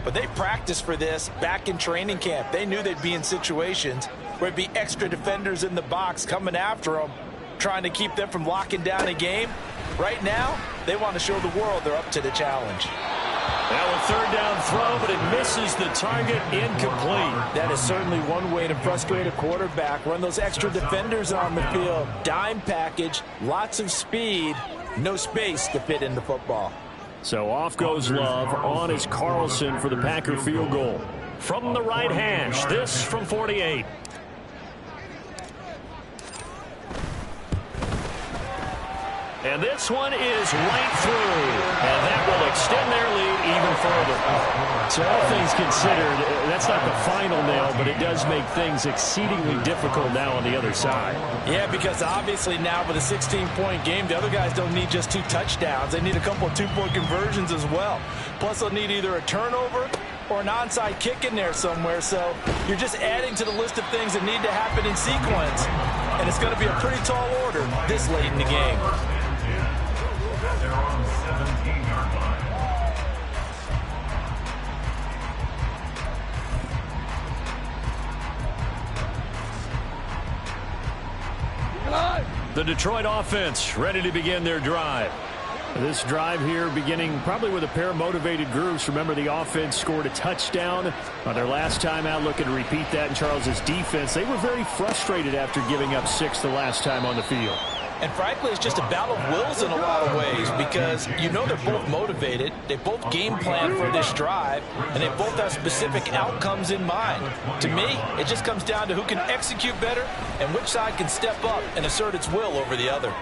but they practiced for this back in training camp. They knew they'd be in situations where it'd be extra defenders in the box coming after them, trying to keep them from locking down a game. Right now, they want to show the world they're up to the challenge. Now a third down throw, but it misses the target, incomplete. That is certainly one way to frustrate a quarterback. Run those extra defenders on the field. Dime package, lots of speed, no space to fit in the football. So off goes Love. On is Carlson for the Packer field goal. From the right hash, this from 48. And this one is right through. And that will extend their lead even further. So all things considered, that's not the final nail, but it does make things exceedingly difficult now on the other side. Yeah, because obviously now with a 16-point game, the other guys don't need just 2 touchdowns. They need a couple of 2-point conversions as well. Plus, they'll need either a turnover or an onside kick in there somewhere. So you're just adding to the list of things that need to happen in sequence. And it's going to be a pretty tall order this late in the game. At their own 17-yard line. The Detroit offense ready to begin their drive. This drive here beginning probably with a pair of motivated groups. Remember, the offense scored a touchdown on their last time out, looking to repeat that in Charles's defense. They were very frustrated after giving up 6 the last time on the field. And frankly, it's just a battle of wills in a lot of ways because you know they're both motivated. They both game plan for this drive, and they both have specific outcomes in mind. To me, it just comes down to who can execute better and which side can step up and assert its will over the other.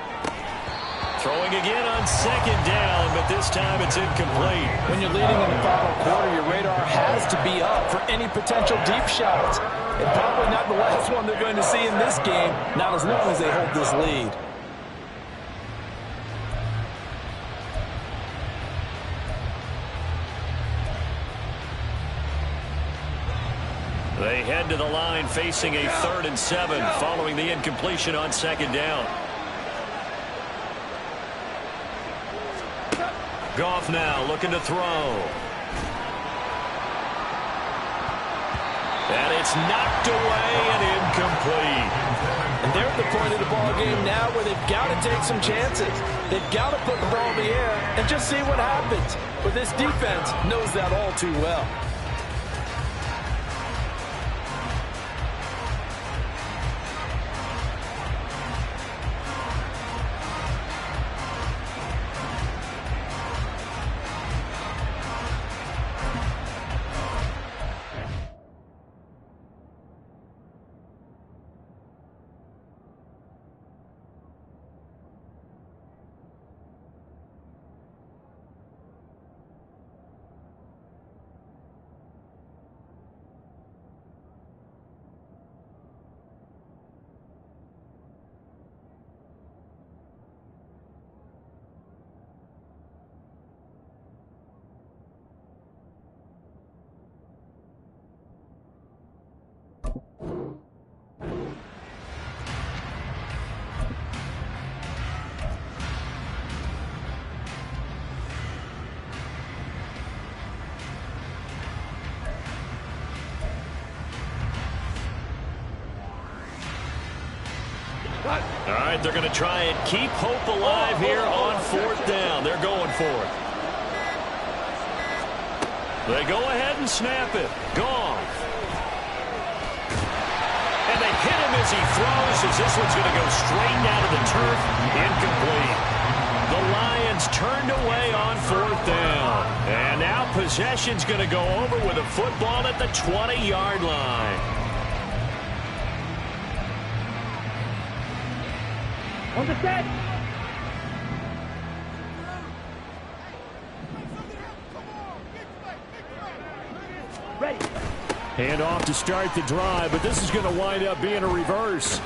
Throwing again on second down, but this time it's incomplete. When you're leading in the final quarter, your radar has to be up for any potential deep shots. And probably not the last one they're going to see in this game, not as long as they hold this lead. They head to the line facing a 3rd and 7 following the incompletion on second down. Goff now looking to throw. And it's knocked away and incomplete. And they're at the point of the ball game now where they've got to take some chances. They've got to put the ball in the air and just see what happens. But this defense knows that all too well. All right, they're going to try and keep hope alive here on 4th down. They're going for it. They go ahead and snap it. Gone. And they hit him as he throws, as this one's going to go straight down to the turf. Incomplete. The Lions turned away on 4th down. And now possession's going to go over with a football at the 20-yard line. On the set. Ready. Hand off to start the drive, but this is going to wind up being a reverse.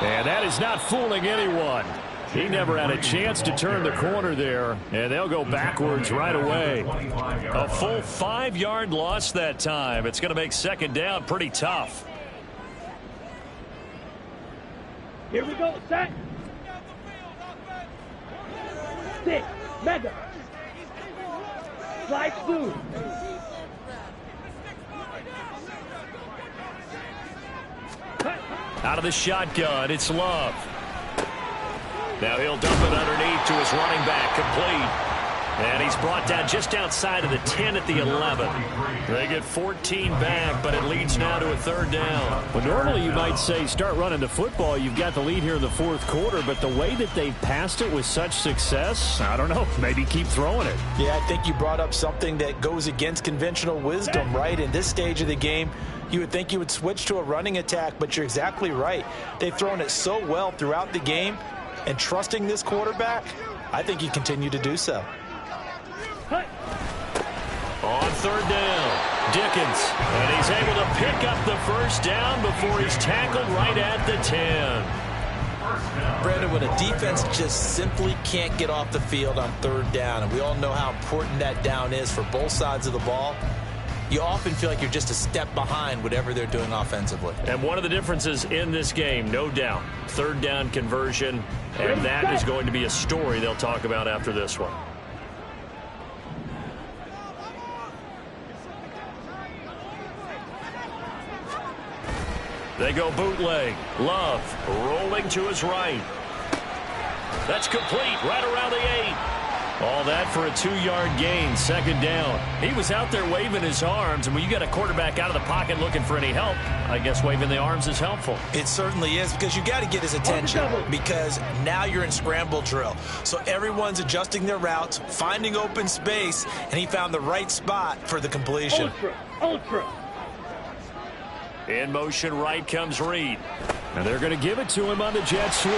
And that is not fooling anyone. He never had a chance to turn the corner there, and they'll go backwards right away. A full 5-yard loss that time. It's going to make second down pretty tough. Here we go, set. 6, Mega. Slide through. Out of the shotgun, it's Love. Now he'll dump it underneath to his running back, complete. And he's brought down just outside of the 10 at the 11. They get 14 back, but it leads now to a third down. Well, normally you might say start running the football. You've got the lead here in the fourth quarter, but the way that they've passed it with such success, I don't know, maybe keep throwing it. Yeah, I think you brought up something that goes against conventional wisdom, right? In this stage of the game, you would think you would switch to a running attack, but you're exactly right. They've thrown it so well throughout the game, and trusting this quarterback, I think you continue to do so. On third down, Dickens, and he's able to pick up the first down before he's tackled right at the 10. Brandon, when a defense just simply can't get off the field on third down, and we all know how important that down is for both sides of the ball, you often feel like you're just a step behind whatever they're doing offensively. And one of the differences in this game, no doubt, third down conversion, and that is going to be a story they'll talk about after this one. They go bootleg. Love rolling to his right. That's complete right around the 8. All that for a 2-yard gain, second down. He was out there waving his arms, and when you got a quarterback out of the pocket looking for any help, I guess waving the arms is helpful. It certainly is, because you got to get his attention, because now you're in scramble drill. So everyone's adjusting their routes, finding open space, and he found the right spot for the completion. Ultra. In motion right comes Reed. And they're going to give it to him on the jet sweep.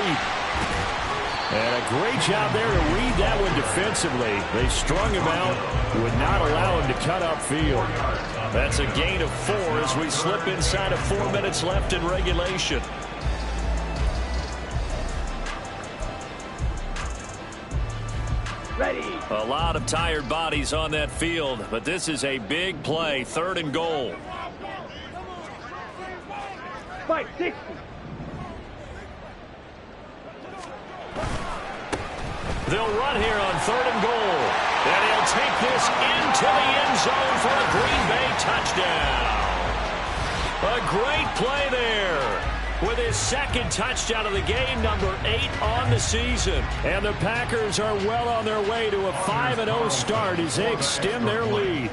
And a great job there to read that one defensively. They strung him out, would not allow him to cut upfield. That's a gain of 4 as we slip inside of 4 minutes left in regulation. Ready. A lot of tired bodies on that field, but this is a big play, 3rd and goal. 560. They'll run here on 3rd and goal. And he'll take this into the end zone for a Green Bay touchdown. A great play there. With his 2nd touchdown of the game, number 8 on the season. And the Packers are well on their way to a 5-0 start as they extend their lead.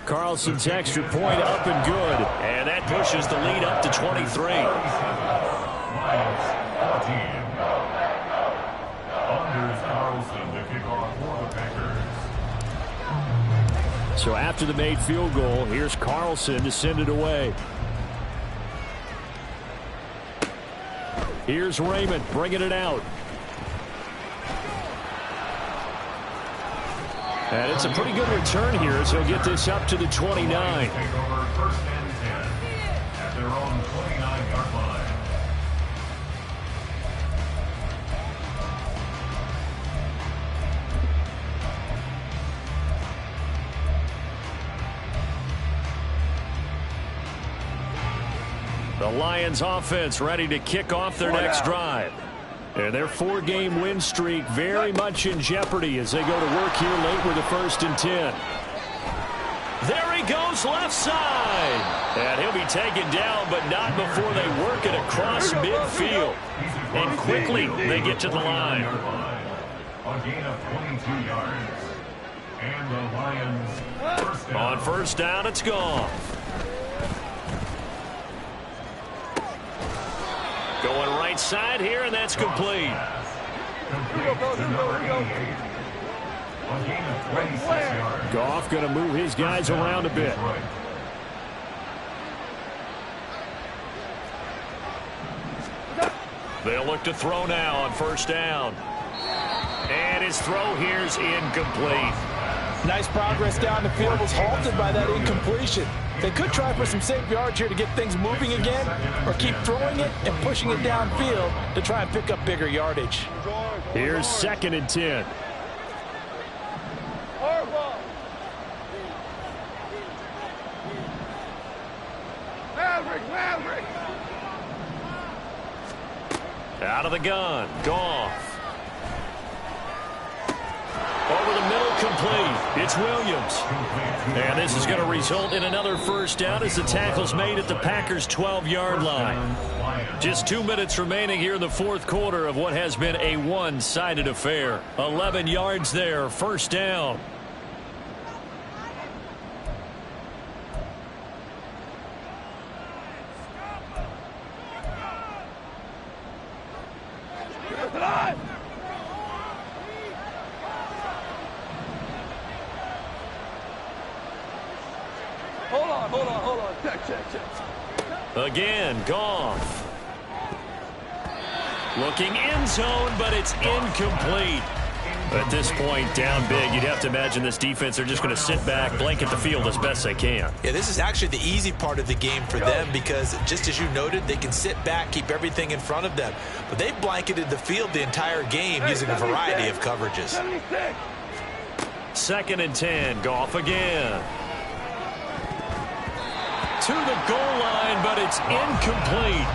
Carlson's extra point up and good. And that pushes the lead up to 23. So after the made field goal, here's Carlson to send it away. Here's Raymond bringing it out. And it's a pretty good return here as he'll get this up to the 29. The Lions offense ready to kick off their next drive. And their 4-game win streak very much in jeopardy as they go to work here late with a 1st and 10. There he goes left side. And he'll be taken down, but not before they work it across midfield. And quickly they get to the line. A gain of 22 yards. And the Lions first down. On first down, it's gone. Going right side here, and that's complete. Here we go. A gain of 26 yards. Goff going to move his guys around a bit. They'll look to throw now on first down. And his throw here's incomplete. Nice progress down the field was halted by that incompletion. They could try for some safe yards here to get things moving again, or keep throwing it and pushing it downfield to try and pick up bigger yardage. Here's 2nd and 10. Out of the gun, Goff. Over the middle, complete. It's Williams. And this is going to result in another first down as the tackle's made at the Packers' 12-yard line. Just 2 minutes remaining here in the fourth quarter of what has been a one-sided affair. 11 yards there, first down. Hold on. Check. Again, Goff. Looking end zone, but it's incomplete. At this point, down big, you'd have to imagine this defense, they're just going to sit back, blanket the field as best they can. Yeah, this is actually the easy part of the game for them because, just as you noted, they can sit back, keep everything in front of them. But they've blanketed the field the entire game using a variety of coverages. 2nd and 10, Goff again. To the goal line, but it's incomplete.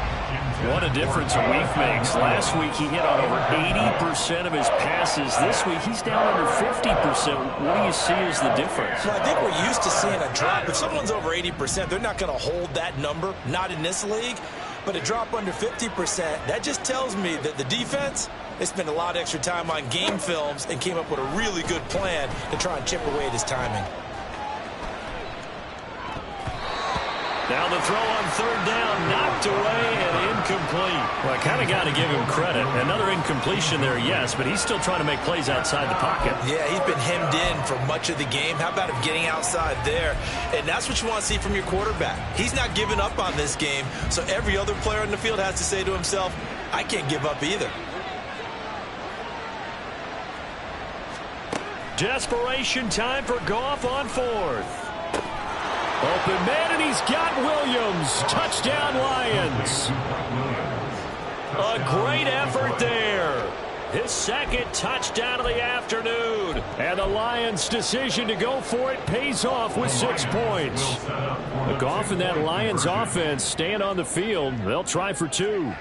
What a difference a week makes. Last week he hit on over 80% of his passes. This week he's down under 50%. What do you see as the difference? Well, I think we're used to seeing a drop. If someone's over 80%, they're not going to hold that number, not in this league. But a drop under 50%, that just tells me that the defense, they spent a lot of extra time on game films and came up with a really good plan to try and chip away at his timing. Now the throw on 3rd down, knocked away and incomplete. Well, I kind of got to give him credit. Another incompletion there, yes, but he's still trying to make plays outside the pocket. Yeah, he's been hemmed in for much of the game. How about him getting outside there? And that's what you want to see from your quarterback. He's not giving up on this game, so every other player on the field has to say to himself, I can't give up either. Desperation time for Goff on 4th. Open man, and he's got Williams. Touchdown, Lions. A great effort there. His 2nd touchdown of the afternoon. And the Lions' decision to go for it pays off with 6 points. Goff and that Lions offense staying on the field. They'll try for 2.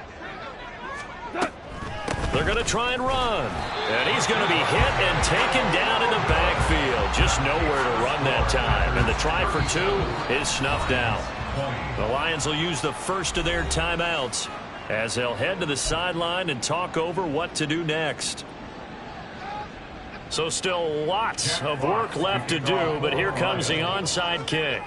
They're going to try and run. And he's going to be hit and taken down in the backfield. Just nowhere to run that time. And the try for 2 is snuffed out. The Lions will use the first of their timeouts as they'll head to the sideline and talk over what to do next. So still lots of work left to do, but here comes the onside kick.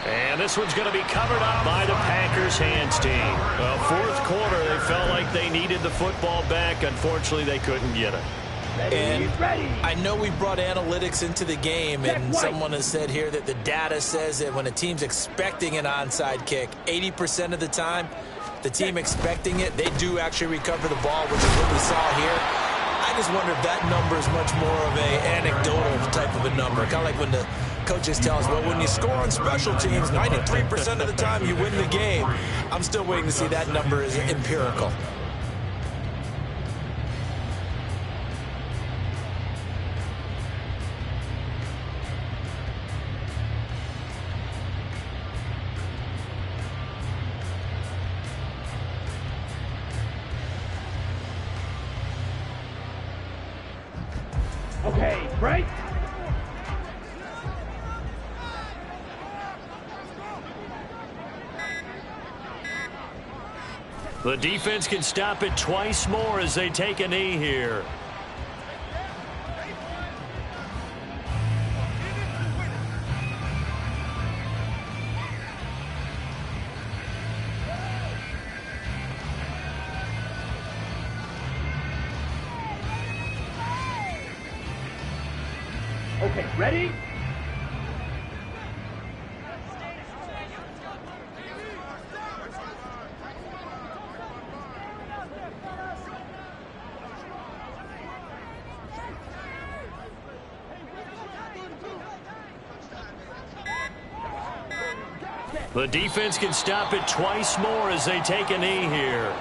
And this one's going to be covered up by the Packers hands team. Well, fourth quarter, they felt like they needed the football back. Unfortunately, they couldn't get it. And I know we brought analytics into the game, and someone has said here that the data says that when a team's expecting an onside kick, 80% of the time, the team expecting it, they do actually recover the ball, which is what we saw here. I just wonder if that number is much more of a anecdotal type of a number. Kind of like when the coaches tell us, well, when you score on special teams, 93% of the time you win the game. I'm still waiting to see that number is empirical. Okay, break. The defense can stop it twice more as they take a knee here. Okay, ready? The defense can stop it twice more as they take a knee here.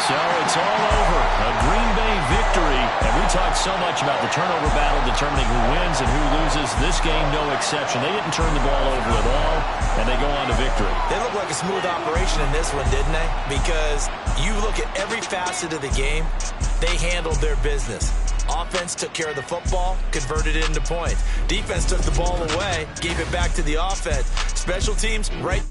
So it's all over. A Green Bay victory. And we talked so much about the turnover battle determining who wins and who loses. This game, no exception. They didn't turn the ball over at all, and they go on to victory. They look like a smooth operation in this one, didn't they? Because you look at every facet of the game, they handled their business. Offense took care of the football, converted it into points. Defense took the ball away, gave it back to the offense. Special teams, right